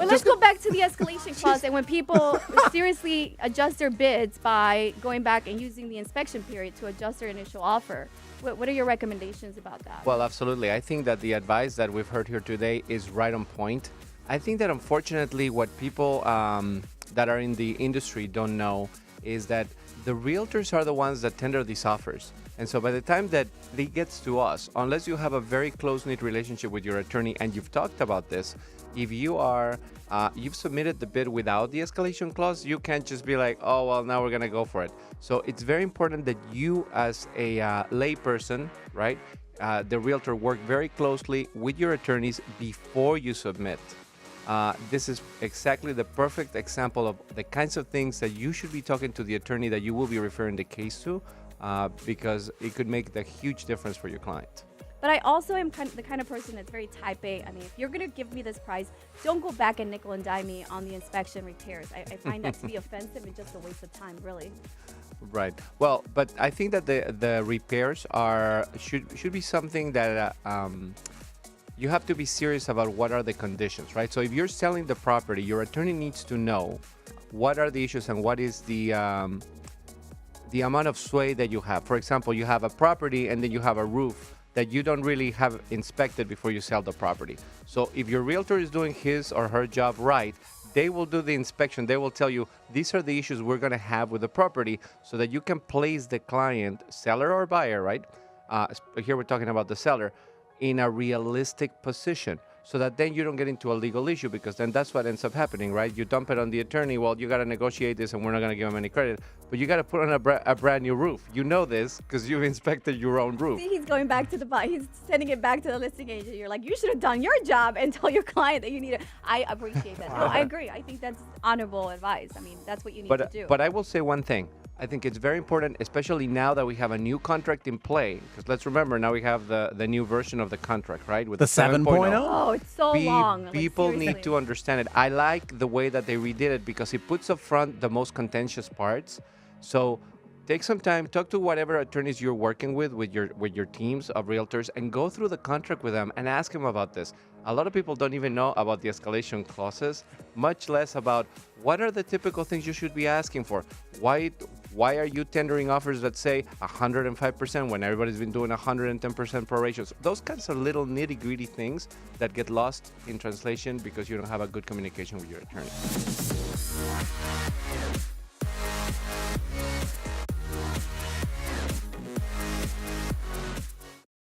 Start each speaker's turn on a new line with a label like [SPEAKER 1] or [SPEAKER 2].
[SPEAKER 1] Well, let's go back to the escalation clause and when people seriously adjust their bids by going back and using the inspection period to adjust their initial offer. What are your recommendations about that?
[SPEAKER 2] Well, absolutely. I think that the advice that we've heard here today is right on point. I think that unfortunately what people that are in the industry don't know is that the realtors are the ones that tender these offers. And so by the time that it gets to us, unless you have a very close-knit relationship with your attorney and you've talked about this, if you are, you've submitted the bid without the escalation clause, you can't just be like, oh, well, now we're going to go for it. So it's very important that you as a layperson, right, the realtor, work very closely with your attorneys before you submit. This is exactly the perfect example of the kinds of things that you should be talking to the attorney that you will be referring the case to, because it could make the huge difference for your client.
[SPEAKER 1] But I also am the kind of person that's very type A. I mean, if you're going to give me this price, don't go back and nickel and dime me on the inspection repairs. I find that to be offensive and just a waste of time, really.
[SPEAKER 2] Right. Well, but I think that the repairs should be something that you have to be serious about. What are the conditions, right? So if you're selling the property, your attorney needs to know what are the issues and what is the amount of sway that you have. For example, you have a property and then you have a roof that you don't really have inspected before you sell the property. So if your realtor is doing his or her job right, they will do the inspection. They will tell you, these are the issues we're going to have with the property, so that you can place the client, seller or buyer, right? Here we're talking about the seller, in a realistic position, so that then you don't get into a legal issue, because then that's what ends up happening, right? You dump it on the attorney. Well, you got to negotiate this and we're not going to give him any credit, but you got to put on a brand new roof. You know this because you've inspected your own roof.
[SPEAKER 1] See, he's going back to he's sending it back to the listing agent. You're like, you should have done your job and tell your client that you need it. I appreciate that. No, I agree. I think that's honorable advice. I mean, that's what you need to do.
[SPEAKER 2] But I will say one thing. I think it's very important, especially now that we have a new contract in play, because let's remember, now we have the new version of the contract, right? With
[SPEAKER 3] the 7.0?
[SPEAKER 1] Oh, it's so long.
[SPEAKER 2] People
[SPEAKER 1] like,
[SPEAKER 2] need to understand it. I like the way that they redid it because it puts up front the most contentious parts. So take some time, talk to whatever attorneys you're working with your teams of realtors, and go through the contract with them and ask them about this. A lot of people don't even know about the escalation clauses, much less about what are the typical things you should be asking for. Why are you tendering offers that say 105% when everybody's been doing 110% prorations? Those kinds of little nitty-gritty things that get lost in translation because you don't have a good communication with your attorney.